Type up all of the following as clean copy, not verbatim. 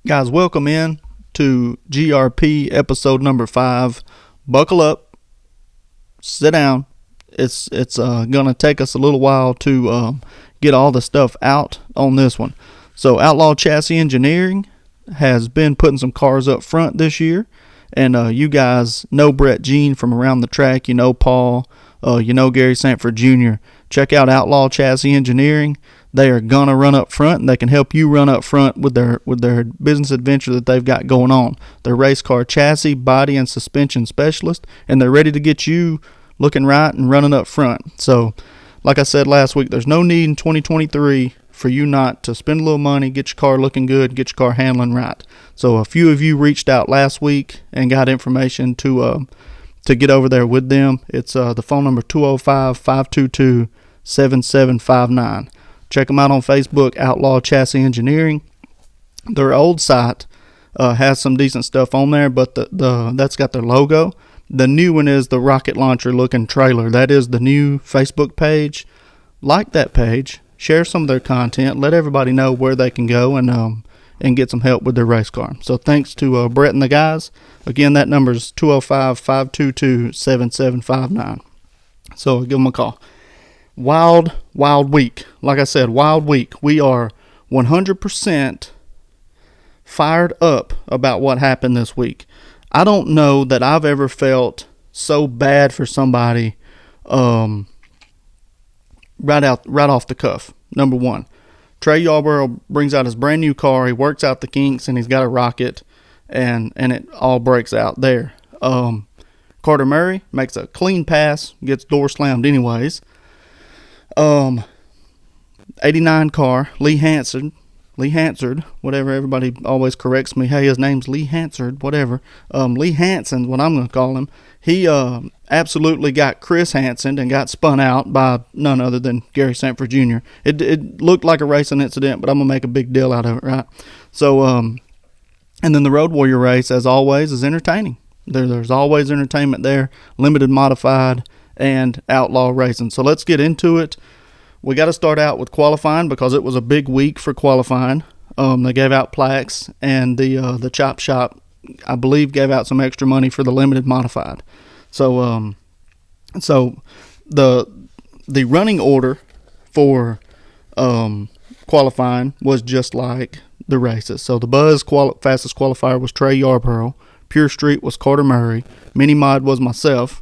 Guys, welcome in to GRP episode number 5. Buckle up, sit down. It's gonna take us a little while to get all the stuff out on this one. So Outlaw Chassis Engineering has been putting some cars up front this year, and you guys know Brett Jean from around the track. You know Paul. You know Gary Sanford Jr. Check out Outlaw Chassis Engineering. They are gonna run up front, and they can help you run up front with their business adventure that they've got going on. They're race car chassis, body, and suspension specialists, and they're ready to get you looking right and running up front. So, like I said last week, there's no need in 2023 for you not to spend a little money, get your car looking good, get your car handling right. So, a few of you reached out last week and got information to get over there with them. It's the phone number 205-522-7759. Check them out on Facebook, Outlaw Chassis Engineering. Their old site has some decent stuff on there, but that's got their logo. The new one is the rocket launcher looking trailer. That is the new Facebook page. Like that page, share some of their content, let everybody know where they can go and get some help with their race car. So thanks to Brett and the guys. Again, that number is 205-522-7759. So give them a call. Wild week. Like I said, wild week. We are 100% fired up about what happened this week. I don't know that I've ever felt so bad for somebody right off the cuff. Number one, Trey Yarborough brings out his brand new car. He works out the kinks, and he's got a rocket, and it all breaks out there. Carter Murray makes a clean pass, gets door slammed anyways. 89 car, Lee Hansard, whatever, everybody always corrects me. Hey, his name's Lee Hansard, whatever. Lee Hansen, what I'm going to call him. He absolutely got Chris Hansen and got spun out by none other than Gary Sanford Jr. It looked like a racing incident, but I'm going to make a big deal out of it, right? So, and then the Road Warrior race, as always, is entertaining. There's always entertainment there, limited modified and outlaw racing. So let's get into it. We got to start out with qualifying because it was a big week for qualifying. They gave out plaques, and the chop shop, I believe, gave out some extra money for the limited modified. So the running order for qualifying was just like the races. So the Buzz fastest qualifier was Trey Yarborough. Pure Street was Carter Murray. Mini Mod was myself.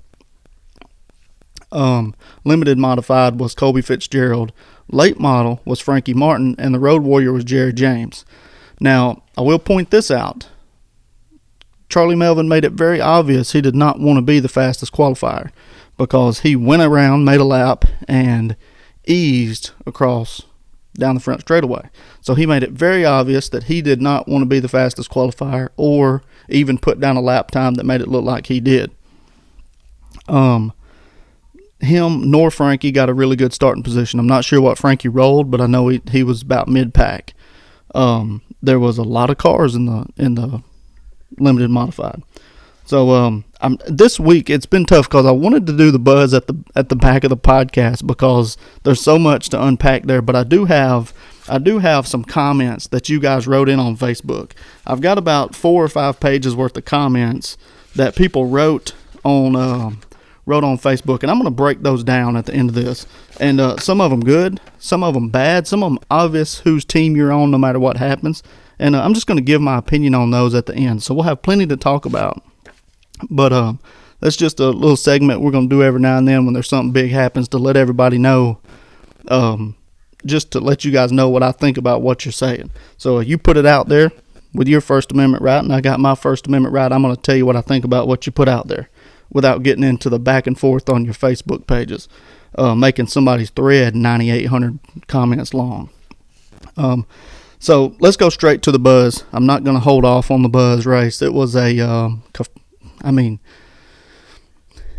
Limited modified was Colby Fitzgerald. Late model was Frankie Martin, and the Road Warrior was Jerry James. Now, I will point this out. Charlie Melvin made it very obvious he did not want to be the fastest qualifier because he went around, made a lap, and eased across down the front straightaway. So he made it very obvious that he did not want to be the fastest qualifier or even put down a lap time that made it look like he did. Him nor Frankie got a really good starting position. I'm not sure what Frankie rolled, but I know he was about mid-pack. There was a lot of cars in the limited modified. So this week it's been tough because I wanted to do the Buzz at the back of the podcast because there's so much to unpack there. But I do have some comments that you guys wrote in on Facebook. I've got about 4 or 5 pages worth of comments that people wrote on Facebook, and I'm going to break those down at the end of this. And some of them good, some of them bad, some of them obvious whose team you're on no matter what happens. And I'm just going to give my opinion on those at the end. So we'll have plenty to talk about. But that's just a little segment we're going to do every now and then when there's something big happens to let everybody know, just to let you guys know what I think about what you're saying. So you put it out there with your First Amendment right, and I got my First Amendment right. I'm going to tell you what I think about what you put out there, without getting into the back and forth on your Facebook pages, making somebody's thread 9,800 comments long. So let's go straight to the Buzz. I'm not going to hold off on the Buzz race. It was it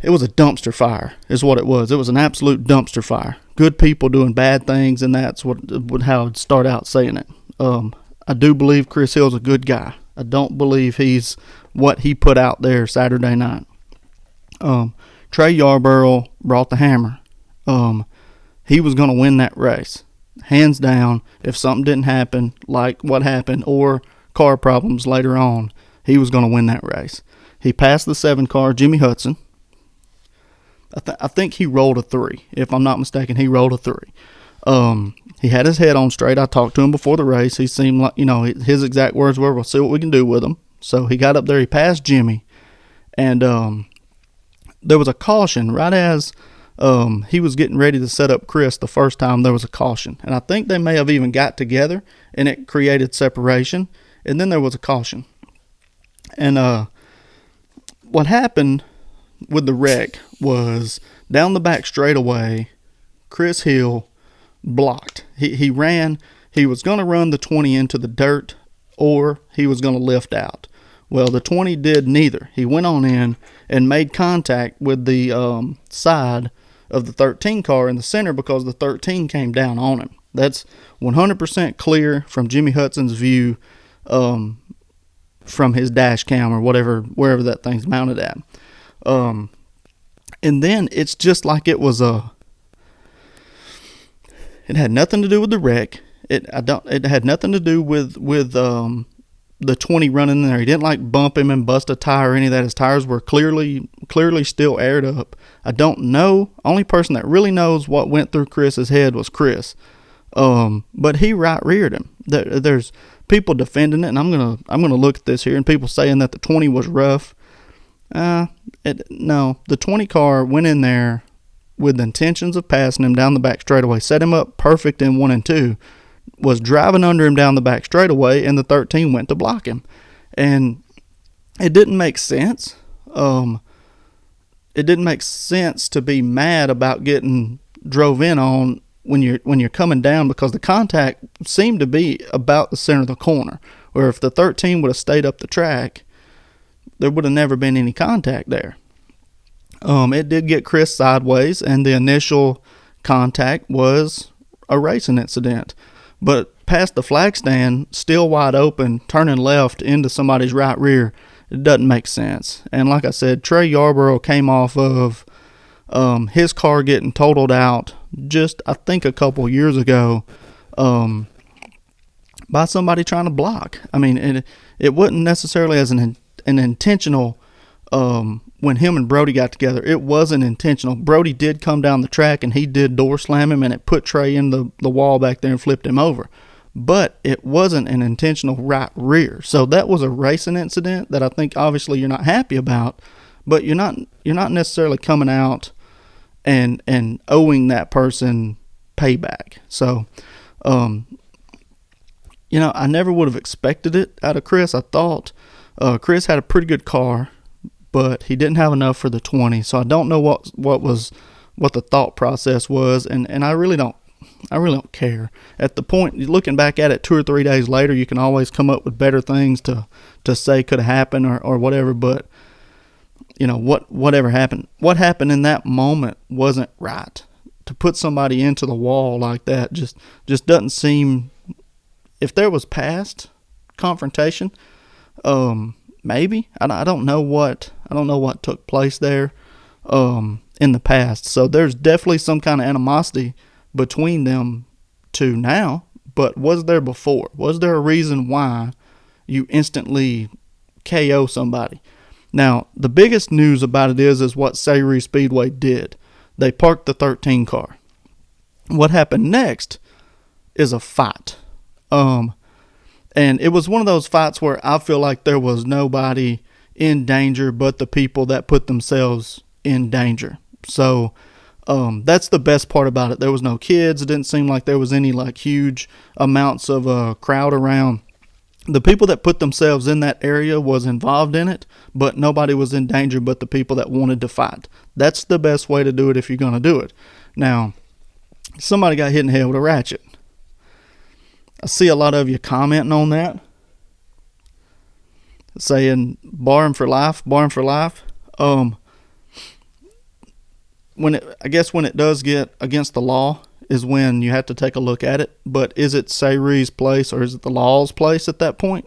was a dumpster fire is what it was. It was an absolute dumpster fire. Good people doing bad things, and that's how I'd start out saying it. I do believe Chris Hill's a good guy. I don't believe he's what he put out there Saturday night. Trey Yarborough brought the hammer. He was going to win that race. Hands down, if something didn't happen like what happened, or car problems later on, he was going to win that race. He passed the 7 car, Jimmy Hudson. I think he rolled a 3. If I'm not mistaken, he rolled a 3. He had his head on straight. I talked to him before the race. He seemed like, his exact words were, we'll see what we can do with him. So he got up there, he passed Jimmy, and there was a caution right as he was getting ready to set up Chris the first time. There was a caution, and I think they may have even got together, and it created separation, and then there was a caution. And what happened with the wreck was down the back straightaway, Chris Hill blocked. He ran. He was going to run the 20 into the dirt, or he was going to lift out. Well, the 20 did neither. He went on in and made contact with the side of the 13 car in the center because the 13 came down on him. That's 100% clear from Jimmy Hudson's view, from his dash cam or wherever that thing's mounted at. And then it's just like it was it had nothing to do with the wreck. It had nothing to do with the 20 running in there. He didn't like bump him and bust a tire or any of that. His tires were clearly still aired up. I don't know. Only person that really knows what went through Chris's head was Chris. But he right reared him. There's people defending it, and I'm gonna look at this here, and people saying that the 20 was rough. No, the 20 car went in there with intentions of passing him down the back straightaway, set him up perfect in 1 and 2. Was driving under him down the back straightaway, and the 13 went to block him. And it didn't make sense. It didn't make sense to be mad about getting drove in on when you're coming down, because the contact seemed to be about the center of the corner, where if the 13 would have stayed up the track, there would have never been any contact there. It did get Chris sideways, and the initial contact was a racing incident. But past the flag stand, still wide open, turning left into somebody's right rear, it doesn't make sense. And like I said, Trey Yarborough came off of his car getting totaled out just, I think, a couple years ago by somebody trying to block. I mean, it wasn't necessarily as an intentional. When him and Brody got together, it wasn't intentional. Brody did come down the track, and he did door slam him, and it put Trey in the wall back there and flipped him over. But it wasn't an intentional right rear. So that was a racing incident that I think obviously you're not happy about, but you're not necessarily coming out and owing that person payback. So, I never would have expected it out of Chris. I thought Chris had a pretty good car, but he didn't have enough for the 20. So I don't know what the thought process was, and I really don't care. At the point, looking back at it 2 or 3 days later, you can always come up with better things to say could have happened or whatever, but whatever happened. What happened in that moment wasn't right. To put somebody into the wall like that just doesn't seem. If there was past confrontation, maybe. I don't know what took place there in the past. So there's definitely some kind of animosity between them two now. But was there before? Was there a reason why you instantly KO somebody? Now, the biggest news about it is what Sayre Speedway did. They parked the 13 car. What happened next is a fight. And it was one of those fights where I feel like there was nobody in danger but the people that put themselves in danger. So that's the best part about it. There was no kids. It didn't seem like there was any huge amounts of crowd around. The people that put themselves in that area was involved in it, but nobody was in danger but the people that wanted to fight. That's the best way to do it if you're going to do it. Now, somebody got hit in the head with a ratchet. I see a lot of you commenting on that, saying bar him for life. I guess when it does get against the law is when you have to take a look at it. But is it Sayre's place or is it the law's place at that point?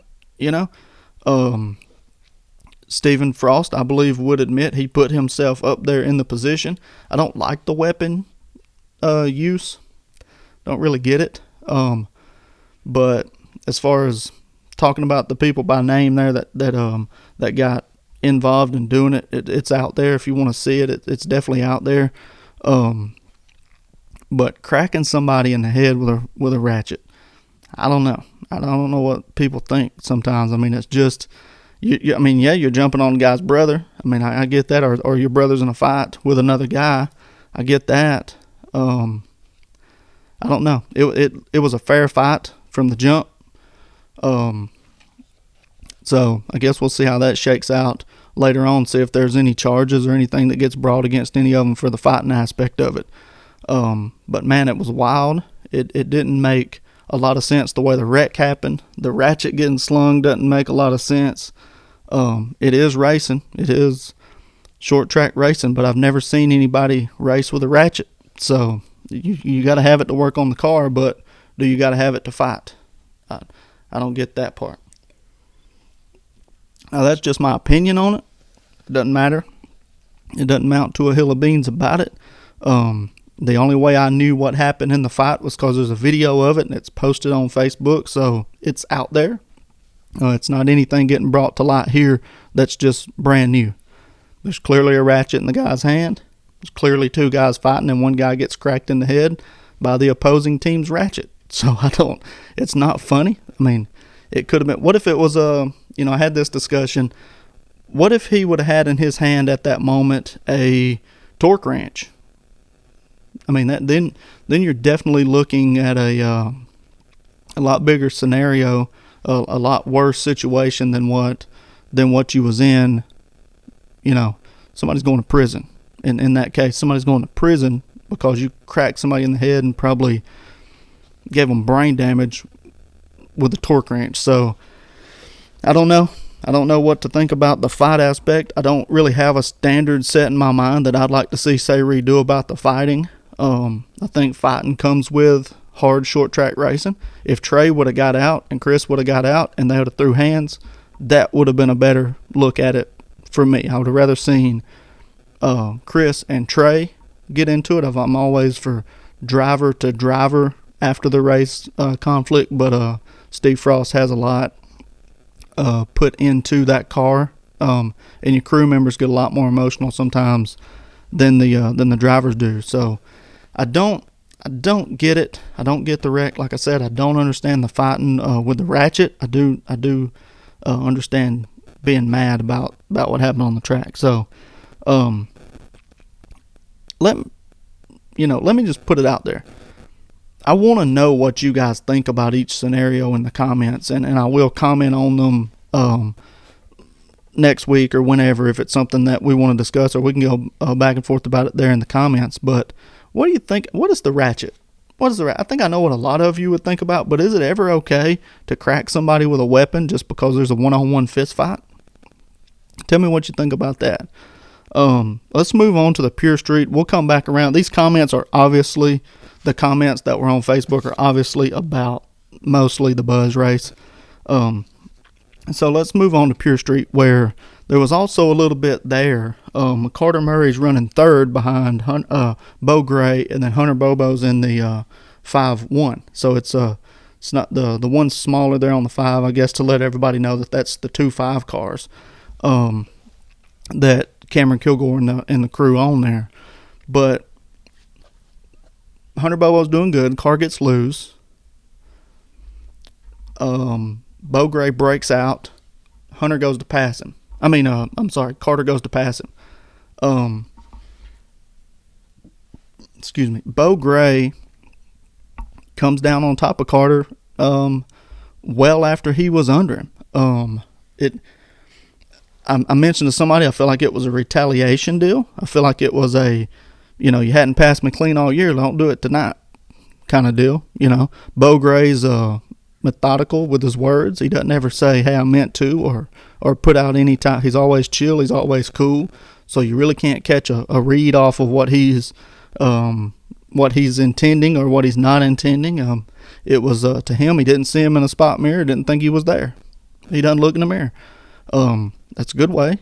Stephen Frost, I believe, would admit he put himself up there in the position. I don't like the weapon use. Don't really get it. But as far as talking about the people by name there that got involved in doing it. It's out there if you want to see it. It's definitely out there. But cracking somebody in the head with a ratchet, I don't know. I don't know what people think sometimes. I mean, it's just, I mean, yeah, you're jumping on a guy's brother. I mean, I get that. Or your brother's in a fight with another guy. I get that. I don't know. It was a fair fight from the jump. So I guess we'll see how that shakes out later on, see if there's any charges or anything that gets brought against any of them for the fighting aspect of it. But man, it was wild. It didn't make a lot of sense the way the wreck happened. The ratchet getting slung doesn't make a lot of sense. It is racing. It is short track racing, but I've never seen anybody race with a ratchet. So you got to have it to work on the car, but do you got to have it to fight? I don't get that part. Now, that's just my opinion on it. It doesn't matter. It doesn't mount to a hill of beans about it. The only way I knew what happened in the fight was because there's a video of it and it's posted on Facebook, so it's out there. It's not anything getting brought to light here that's just brand new. There's clearly a ratchet in the guy's hand. There's clearly two guys fighting and one guy gets cracked in the head by the opposing team's ratchet. So it's not funny. I mean, it could have been, what if it was I had this discussion. What if he would have had in his hand at that moment a torque wrench? I mean, then you're definitely looking at a lot bigger scenario, a lot worse situation than what you was in. Somebody's going to prison. And in that case, somebody's going to prison because you cracked somebody in the head and probably gave them brain damage with a torque wrench. So I don't know. I don't know what to think about the fight aspect. I don't really have a standard set in my mind that I'd like to see Sayre do about the fighting. I think fighting comes with hard short track racing. If Trey would have got out and Chris would have got out and they would have threw hands, that would have been a better look at it for me. I would have rather seen Chris and Trey get into it. I'm always for driver to driver after the race conflict, but Steve Frost has a lot put into that car, and your crew members get a lot more emotional sometimes than the drivers do. So I don't get it. I don't get the wreck. Like I said, I don't understand the fighting with the ratchet. I do understand being mad about what happened on the track. So let me just put it out there. I want to know what you guys think about each scenario in the comments, and I will comment on them next week or whenever if it's something that we want to discuss, or we can go back and forth about it there in the comments. But what do you think? What is the ratchet? What is the ratchet? I think I know what a lot of you would think about, but is it ever okay to crack somebody with a weapon just because there's a one-on-one fist fight? Tell me what you think about that. Let's move on to the Pure Street. We'll come back around. These comments are obviously, the comments that were on Facebook are obviously about mostly the Buzz race. So let's move on to Pure Street, where there was also a little bit there. Carter Murray's running third behind Bo Gray, and then Hunter Bobo's in the 5-1. So it's not the one smaller there on the 5, I guess, to let everybody know that that's the 2-5 cars that Cameron Kilgore and the crew on there. But Hunter Bobo's doing good. Car gets loose. Bo Gray breaks out. Hunter goes to pass him. Carter goes to pass him. Bo Gray comes down on top of Carter well after he was under him. I mentioned to somebody, I feel like it was a retaliation deal. I feel like it was you hadn't passed me clean all year, don't do it tonight kind of deal. Bo Gray's methodical with his words. He doesn't ever say, hey, I meant to, or put out any time. He's always chill. He's always cool. So you really can't catch a read off of what he's intending or what he's not intending. It was to him, he didn't see him in a spot mirror, didn't think he was there. He doesn't look in the mirror. That's a good way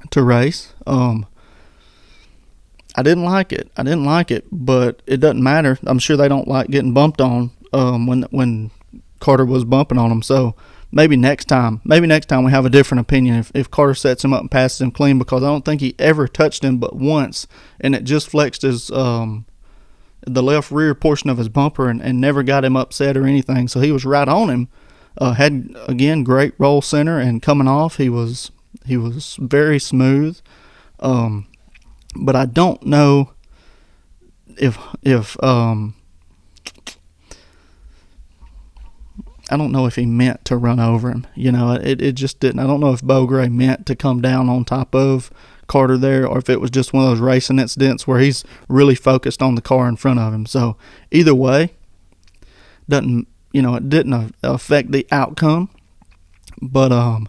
to race. I didn't like it, but it doesn't matter. I'm sure they don't like getting bumped on when Carter was bumping on them. So maybe next time we have a different opinion if Carter sets him up and passes him clean, because I don't think he ever touched him but once, and it just flexed his the left rear portion of his bumper and never got him upset or anything. So he was right on him. Had, again, great roll center, and coming off he was very smooth. But I don't know if I don't know if he meant to run over him. It just didn't. I don't know if Bo Gray meant to come down on top of Carter there, or if it was just one of those racing incidents where he's really focused on the car in front of him. So either way, it didn't affect the outcome. But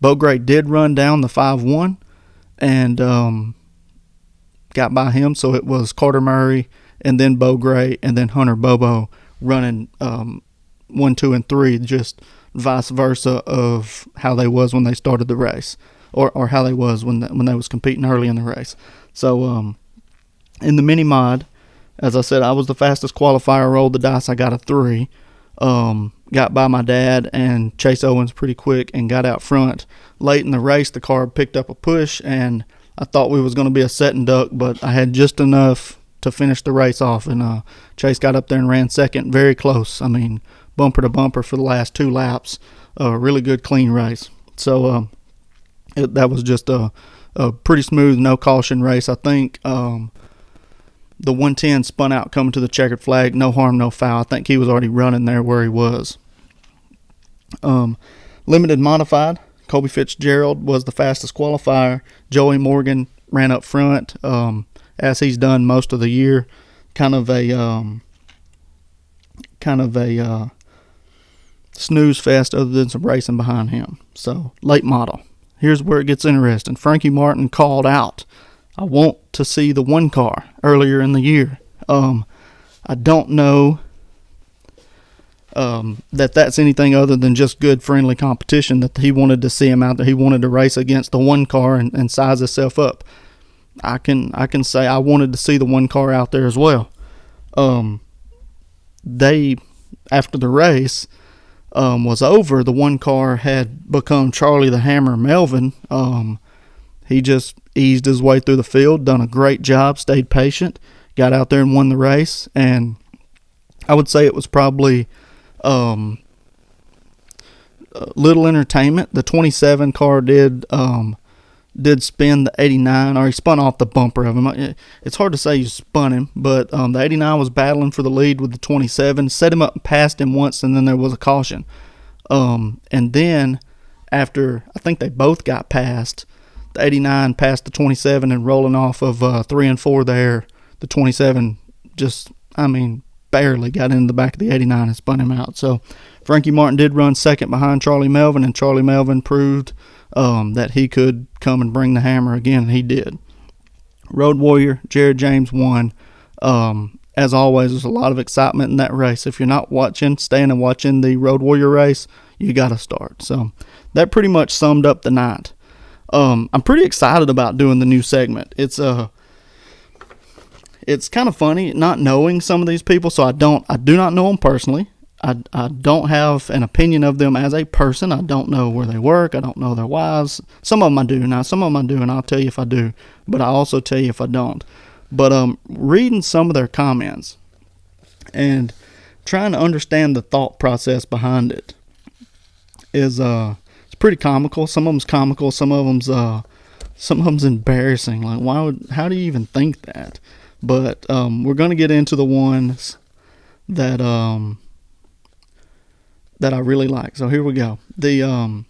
Bo Gray did run down the 5-1 and got by him. So it was Carter Murray and then Bo Gray and then Hunter Bobo running 1, 2, and 3, just vice versa of how they was when they started the race, or how they was when they was competing early in the race. So in the mini mod, as I said, I was the fastest qualifier. Rolled the dice, I got a 3. Got by my dad and Chase Owens pretty quick and got out front. Late in the race, the car picked up a push, and I thought we was going to be a set and duck, but I had just enough to finish the race off, and Chase got up there and ran second, very close. I mean, bumper to bumper for the last 2 laps. A really good, clean race. So that was just a pretty smooth, no caution race. I think the 110 spun out coming to the checkered flag. No harm, no foul. I think he was already running there where he was. Limited modified, Kobe Fitzgerald was the fastest qualifier. Joey Morgan ran up front, as he's done most of the year. Kind of a snooze fest other than some racing behind him. So, late model. Here's where it gets interesting. Frankie Martin called out, I want to see the 1 car earlier in the year. I don't know that's anything other than just good friendly competition, that he wanted to see him out there. He wanted to race against the 1 car and size himself up. I can say I wanted to see the 1 car out there as well. After the race was over, the 1 car had become Charlie the Hammer Melvin. He just eased his way through the field, done a great job, stayed patient, got out there and won the race. And I would say it was probably little entertainment. The 27 car did spin the 89, or he spun off the bumper of him. It's hard to say you spun him, but the 89 was battling for the lead with the 27, set him up and passed him once, and then there was a caution. And then after, I think they both got passed, the 89 passed the 27, and rolling off of 3 and 4 there, the 27 just, barely got into the back of the 89 and spun him out. So Frankie Martin did run second behind Charlie Melvin, and Charlie Melvin proved that he could come and bring the hammer again, and he did. Road Warrior, Jared James won. As always, there's a lot of excitement in that race. If you're not staying and watching the Road Warrior race, you got to start. So that pretty much summed up the night. I'm pretty excited about doing the new segment. It's kind of funny not knowing some of these people, so I do not know them personally. I don't have an opinion of them as a person. I don't know where they work. I don't know their wives. Some of them I do. Now, some of them I do, and I'll tell you if I do, but I also tell you if I don't. But reading some of their comments and trying to understand the thought process behind it is it's pretty comical. Some of them's comical. Some of them's embarrassing. Like, how do you even think that? But we're going to get into the ones that I really like. So here we go. The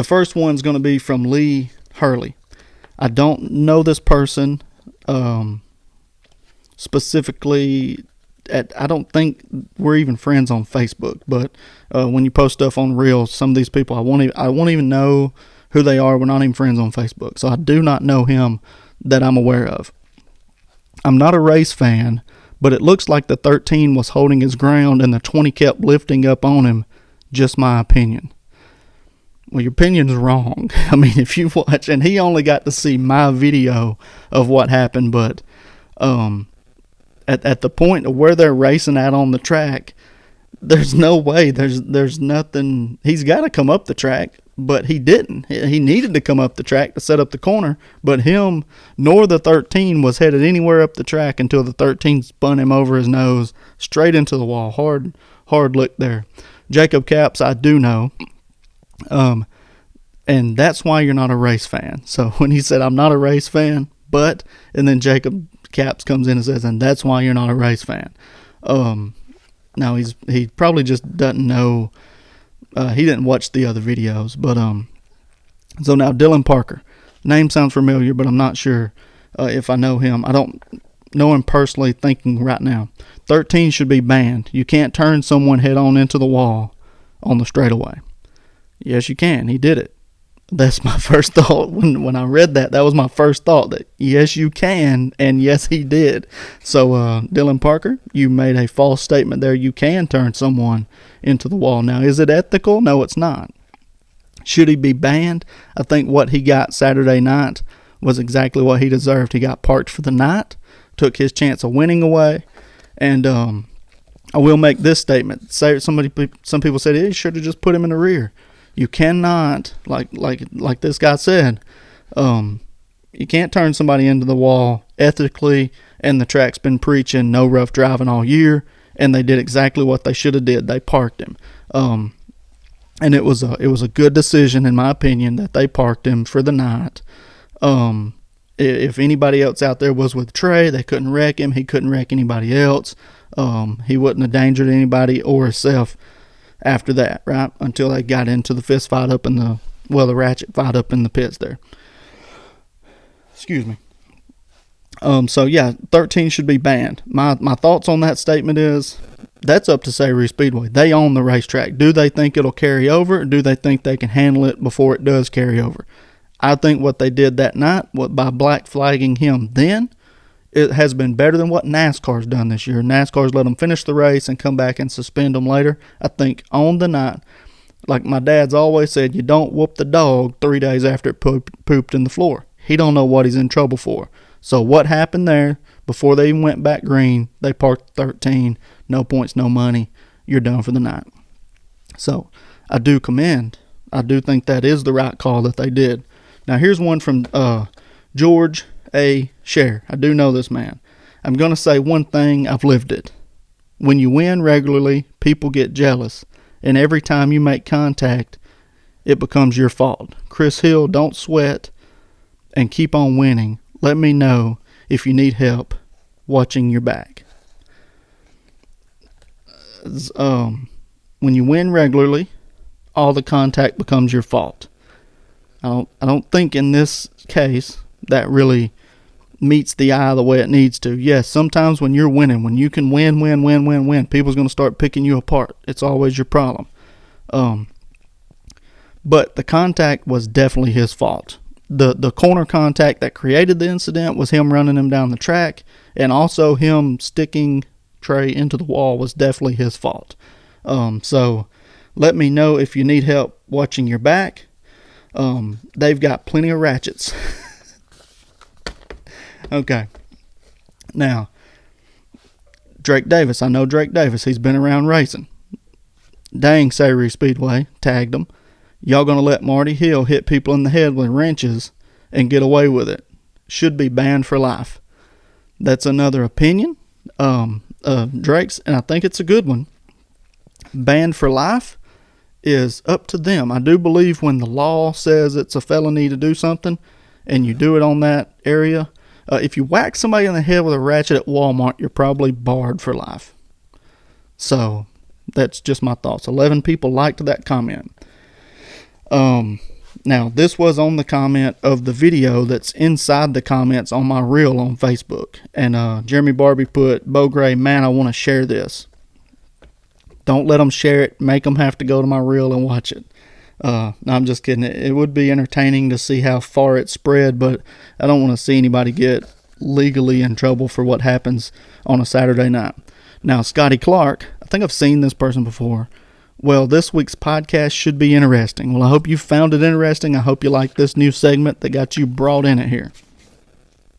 first one's going to be from Lee Hurley. I don't know this person specifically. I don't think we're even friends on Facebook. But when you post stuff on Reels, some of these people I won't even know who they are. We're not even friends on Facebook. So I do not know him that I'm aware of. I'm not a race fan, but it looks like the 13 was holding his ground and the 20 kept lifting up on him. Just my opinion. Well, your opinion's wrong. If you watch, and he only got to see my video of what happened, but at the point of where they're racing at on the track, there's no way. There's nothing. He's got to come up the track, but he didn't. He needed to come up the track to set up the corner, but him nor the 13 was headed anywhere up the track until the 13 spun him over his nose straight into the wall. Hard look there. Jacob Capps, I do know. And that's why you're not a race fan. So when he said, I'm not a race fan, and then Jacob Capps comes in and says, and that's why you're not a race fan. Now he probably just doesn't know. He didn't watch the other videos, but so now Dylan Parker, name sounds familiar, but I'm not sure if I know him. I don't know him personally. Thinking right now, 13 should be banned. You can't turn someone head on into the wall on the straightaway. Yes, you can. He did it. That's my first thought when I read that. That was my first thought, that yes, you can, and yes, he did. So, Dylan Parker, you made a false statement there. You can turn someone into the wall. Now, is it ethical? No, it's not. Should he be banned? I think what he got Saturday night was exactly what he deserved. He got parked for the night, took his chance of winning away, and I will make this statement. Some people said he should have just put him in the rear. You cannot, like this guy said, you can't turn somebody into the wall ethically, and the track's been preaching no rough driving all year, and they did exactly what they should have did. They parked him. And it was a good decision, in my opinion, that they parked him for the night. If anybody else out there was with Trey, they couldn't wreck him. He couldn't wreck anybody else. He wouldn't have endangered anybody or himself after that, right? Until they got into the fist fight up in the ratchet fight up in the pits there. Excuse me. So yeah, 13 should be banned. My thoughts on that statement is, that's up to Sayre Speedway. They own the racetrack. Do they think it'll carry over, or do they think they can handle it before it does carry over? I think what they did that night, by black flagging him then, it has been better than what NASCAR's done this year. NASCAR's let them finish the race and come back and suspend them later. I think on the night, like my dad's always said, you don't whoop the dog 3 days after it pooped in the floor. He don't know what he's in trouble for. So what happened there, before they even went back green, they parked 13, no points, no money, you're done for the night. So I do commend. I do think that is the right call that they did. Now here's one from George A. Share. I do know this man. I'm going to say one thing, I've lived it. When you win regularly, people get jealous, and every time you make contact, it becomes your fault. Chris Hill, don't sweat and keep on winning. Let me know if you need help watching your back. When you win regularly, all the contact becomes your fault. I don't think in this case that really meets the eye the way it needs to. Yes, sometimes when you're winning, when you can win, people's going to start picking you apart. It's always your problem. But the contact was definitely his fault. The corner contact that created the incident was him running him down the track, and also him sticking Trey into the wall was definitely his fault. So let me know if you need help watching your back. They've got plenty of ratchets. Okay. Now, Drake Davis. I know Drake Davis. He's been around racing. Dang, Sayre Speedway tagged him. Y'all gonna let Marty Hill hit people in the head with wrenches and get away with it? Should be banned for life. That's another opinion. Drake's, and I think it's a good one. Banned for life is up to them. I do believe when the law says it's a felony to do something, and you do it on that area, if you whack somebody in the head with a ratchet at Walmart, you're probably barred for life. So that's just my thoughts. 11 people liked that comment. Now this was on the comment of the video that's inside the comments on my reel on Facebook. And Jeremy Barbie put, Bo Gray, man, I want to share this. Don't let them share it. Make them have to go to my reel and watch it. No, I'm just kidding. It would be entertaining to see how far it spread, but I don't want to see anybody get legally in trouble for what happens on a Saturday night. Now, Scotty Clark, I think I've seen this person before. Well, this week's podcast should be interesting. Well, I hope you found it interesting. I hope you like this new segment that got you brought in it here.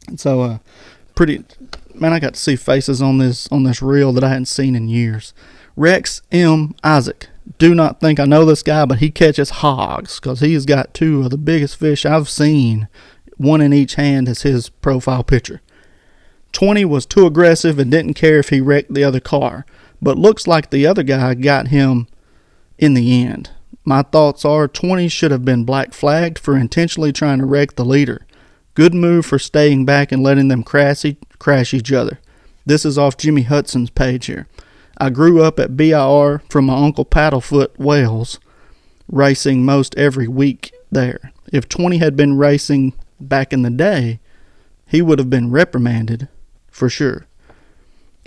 And so, I got to see faces on this reel that I hadn't seen in years. Rex M. Isaac. Do not think I know this guy, but he catches hogs because he has got 2 of the biggest fish I've seen. 1 in each hand is his profile picture. 20 was too aggressive and didn't care if he wrecked the other car, but looks like the other guy got him in the end. My thoughts are 20 should have been black flagged for intentionally trying to wreck the leader. Good move for staying back and letting them crash each other. This is off Jimmy Hudson's page here. I grew up at BIR from my uncle Paddlefoot, Wales, racing most every week there. If 20 had been racing back in the day, he would have been reprimanded for sure.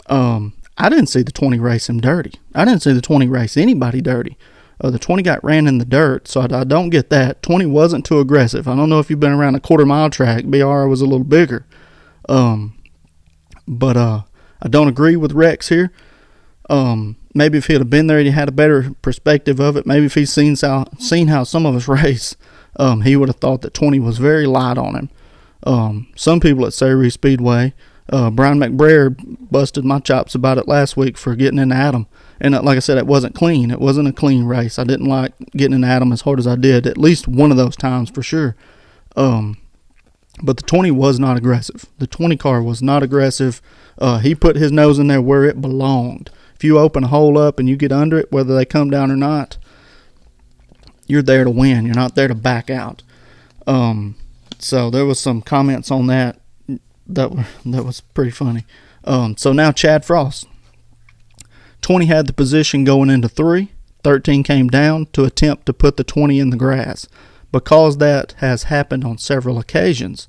I didn't see the 20 race him dirty. I didn't see the 20 race anybody dirty. The 20 got ran in the dirt, so I don't get that. 20 wasn't too aggressive. I don't know if you've been around a quarter-mile track. BR was a little bigger. But I don't agree with Rex here. Maybe if he'd have been there, he had a better perspective of it. Maybe if he's seen how some of us race, he would have thought that 20 was very light on him. Some people at Sayre Speedway, Brian McBrayer busted my chops about it last week for getting into Adam. And like I said, it wasn't clean. It wasn't a clean race. I didn't like getting into Adam as hard as I did, at least one of those times for sure. But the 20 was not aggressive. The 20 car was not aggressive. He put his nose in there where it belonged. If you open a hole up and you get under it, whether they come down or not, you're there to win. You're not there to back out. So there was some comments on that was pretty funny. So now Chad Frost. 20 had the position going into 3. 13 came down to attempt to put the 20 in the grass, because that has happened on several occasions.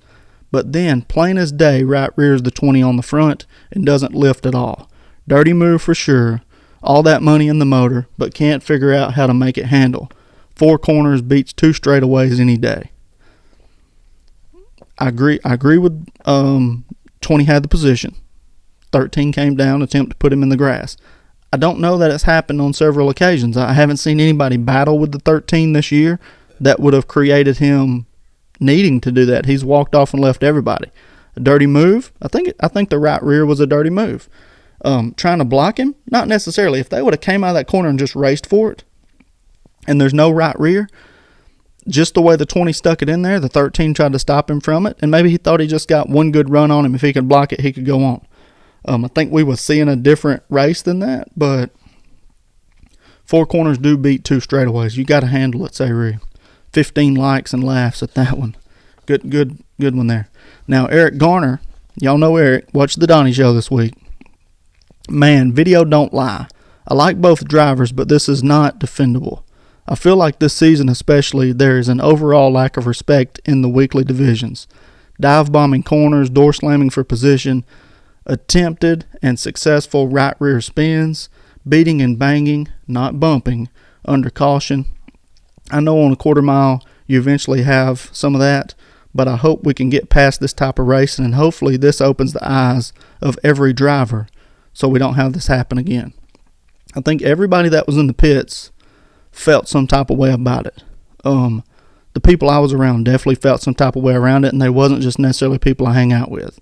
But then, plain as day, right rears the 20 on the front and doesn't lift at all. Dirty move for sure. All that money in the motor, but can't figure out how to make it handle. 4 corners beats 2 straightaways any day. I agree with 20 had the position. 13 came down, attempt to put him in the grass. I don't know that it's happened on several occasions. I haven't seen anybody battle with the 13 this year that would have created him needing to do that. He's walked off and left everybody. A dirty move? I think the right rear was a dirty move. Trying to block him? Not necessarily. If they would have came out of that corner and just raced for it, and there's no right rear, just the way the 20 stuck it in there, the 13 tried to stop him from it, and maybe he thought he just got one good run on him. If he could block it, he could go on. I think we was seeing a different race than that, but 4 corners do beat 2 straightaways. You got to handle it, Sayre. 15 likes and laughs at that one. Good one there. Now, Eric Garner, y'all know Eric, watched the Donnie Show this week. Man, video don't lie. I like both drivers, but this is not defendable. I feel like this season especially, there is an overall lack of respect in the weekly divisions. Dive bombing corners, door slamming for position, attempted and successful right rear spins, beating and banging, not bumping, under caution. I know on a quarter mile you eventually have some of that, but I hope we can get past this type of racing, and hopefully this opens the eyes of every driver so we don't have this happen again. I think everybody that was in the pits felt some type of way about it. The people I was around definitely felt some type of way around it, and they wasn't just necessarily people I hang out with.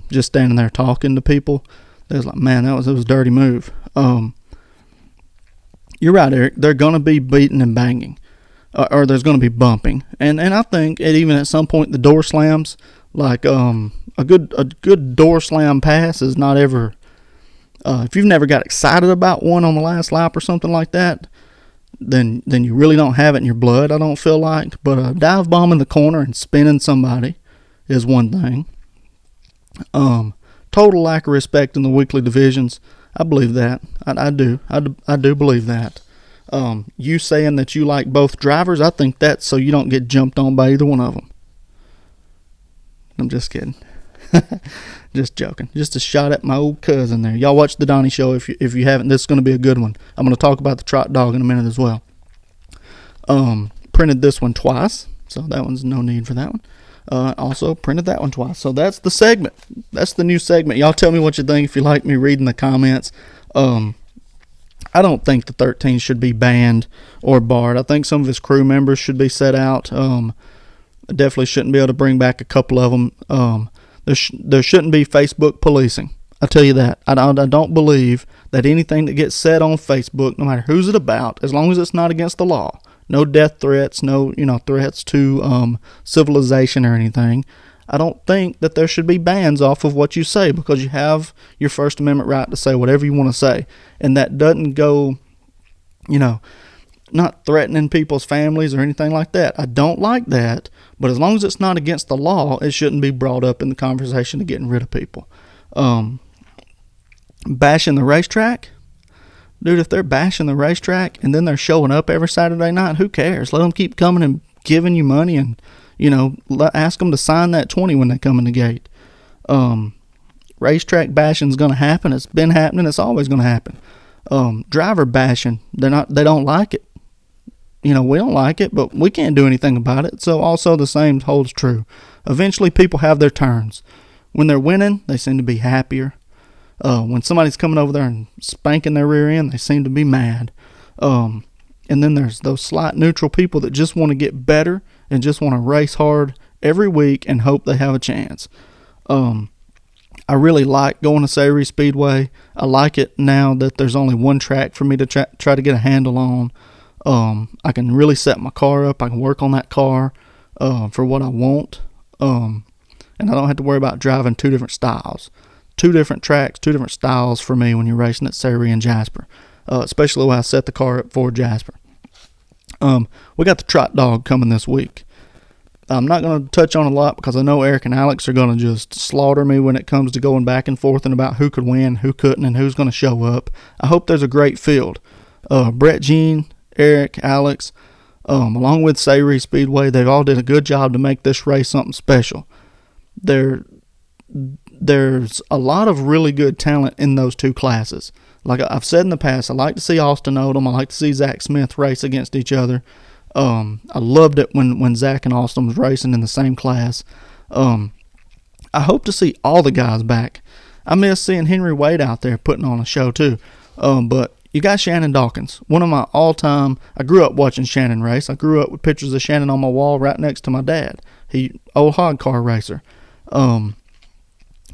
Just standing there talking to people, they was like, man, it was a dirty move. You're right, Eric. They're going to be beating and banging, or there's going to be bumping, and I think even at some point the door slams, like a good door slam pass is not ever. If you've never got excited about one on the last lap or something like that, then you really don't have it in your blood, I don't feel like. But dive bomb in the corner and spinning somebody is one thing. Total lack of respect in the weekly divisions. I believe that. I do believe that. You saying that you like both drivers, I think that's so you don't get jumped on by either one of them. I'm just kidding. Just joking. Just a shot at my old cousin there. Y'all watch the Donnie Show if you haven't. This is going to be a good one. I'm going to talk about the Trot Dog in a minute as well. Printed this one twice, so that one's no need for that one. Also printed that one twice. So that's the segment. That's the new segment. Y'all tell me what you think if you like me reading the comments. I don't think the 13 should be banned or barred. I think some of his crew members should be set out. I definitely shouldn't be able to bring back a couple of them. There shouldn't be Facebook policing. I tell you that. I don't believe that anything that gets said on Facebook, no matter who's it about, as long as it's not against the law, no death threats, no threats to civilization or anything, I don't think that there should be bans off of what you say, because you have your First Amendment right to say whatever you want to say. And that doesn't go, not threatening people's families or anything like that. I don't like that, but as long as it's not against the law, it shouldn't be brought up in the conversation of getting rid of people. Bashing the racetrack? Dude, if they're bashing the racetrack and then they're showing up every Saturday night, who cares? Let them keep coming and giving you money, and ask them to sign that 20 when they come in the gate. Racetrack bashing is going to happen. It's been happening. It's always going to happen. Driver bashing, they don't like it. We don't like it, but we can't do anything about it. So also the same holds true. Eventually people have their turns. When they're winning, they seem to be happier. When somebody's coming over there and spanking their rear end, they seem to be mad. And then there's those slight neutral people that just want to get better and just want to race hard every week and hope they have a chance. I really like going to Sayre Speedway. I like it now that there's only one track for me to try to get a handle on. I can really set my car up. I can work on that car for what I want. And I don't have to worry about driving two different styles. Two different tracks, two different styles for me when you're racing at Sayre and Jasper. Especially when I set the car up for Jasper. We got the Trot Dog coming this week. I'm not going to touch on a lot because I know Eric and Alex are going to just slaughter me when it comes to going back and forth and about who could win, who couldn't, and who's going to show up. I hope there's a great field. Brett Jean, Eric, Alex, along with Sayre Speedway, they've all did a good job to make this race something special. There's a lot of really good talent in those two classes. Like I've said in the past, I like to see Austin Odom. I like to see Zach Smith race against each other. I loved it when Zach and Austin was racing in the same class. I hope to see all the guys back. I miss seeing Henry Wade out there putting on a show too. But you got Shannon Dawkins, one of my all-time. I grew up watching Shannon race. I grew up with pictures of Shannon on my wall right next to my dad. He old hog car racer.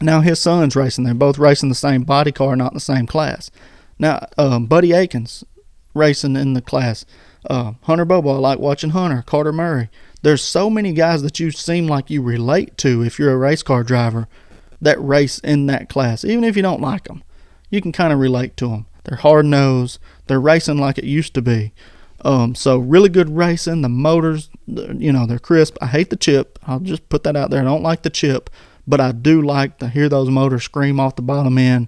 Now his son's racing. They're both racing the same body car, not in the same class. Now Buddy Akins racing in the class. Hunter Bobo, I like watching Hunter. Carter Murray. There's so many guys that you seem like you relate to if you're a race car driver that race in that class. Even if you don't like them, you can kind of relate to them. They're hard-nosed. They're racing like it used to be. So really good racing. The motors, they're crisp. I hate the chip. I'll just put that out there. I don't like the chip, but I do like to hear those motors scream off the bottom end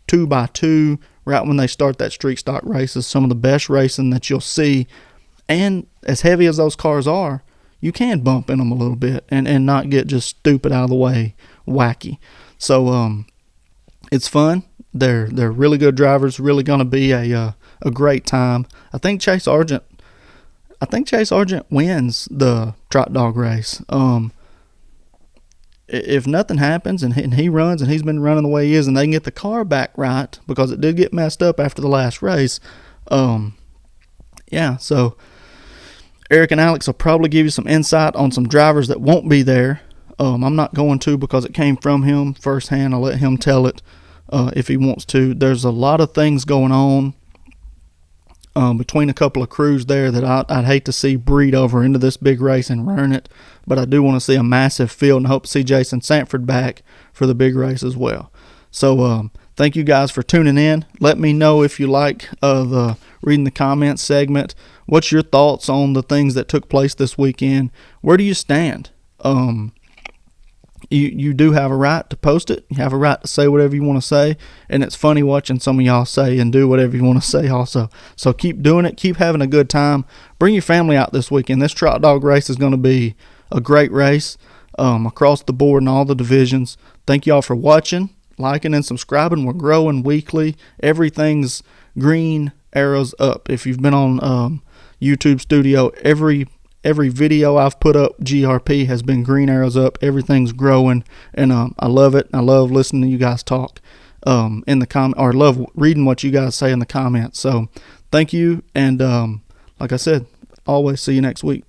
2x2 right when they start that street stock races. Some of the best racing that you'll see. And as heavy as those cars are, you can bump in them a little bit and not get just stupid out of the way, wacky. So it's fun. They're really good drivers. Really going to be a great time. I think Chase Argent wins the Trot Dog race. If nothing happens and he runs and he's been running the way he is and they can get the car back right, because it did get messed up after the last race. So Eric and Alex will probably give you some insight on some drivers that won't be there. I'm not going to, because it came from him firsthand. I'll let him tell it if he wants to. There's a lot of things going on between a couple of crews there that I'd hate to see breed over into this big race and ruin it. But I do want to see a massive field and hope to see Jason Sanford back for the big race as well. So thank you guys for tuning in. Let me know if you like the reading the comments segment. What's your thoughts on the things that took place this weekend? Where do you stand? You do have a right to post it. You have a right to say whatever you want to say. And it's funny watching some of y'all say and do whatever you want to say also. So keep doing it. Keep having a good time. Bring your family out this weekend. This Trot Dog race is going to be a great race across the board in all the divisions. Thank y'all for watching, liking, and subscribing. We're growing weekly. Everything's green arrows up. If you've been on YouTube Studio, every video I've put up, GRP, has been green arrows up. Everything's growing, and I love it. I love listening to you guys talk in the or love reading what you guys say in the comments. So thank you, and like I said, always see you next week.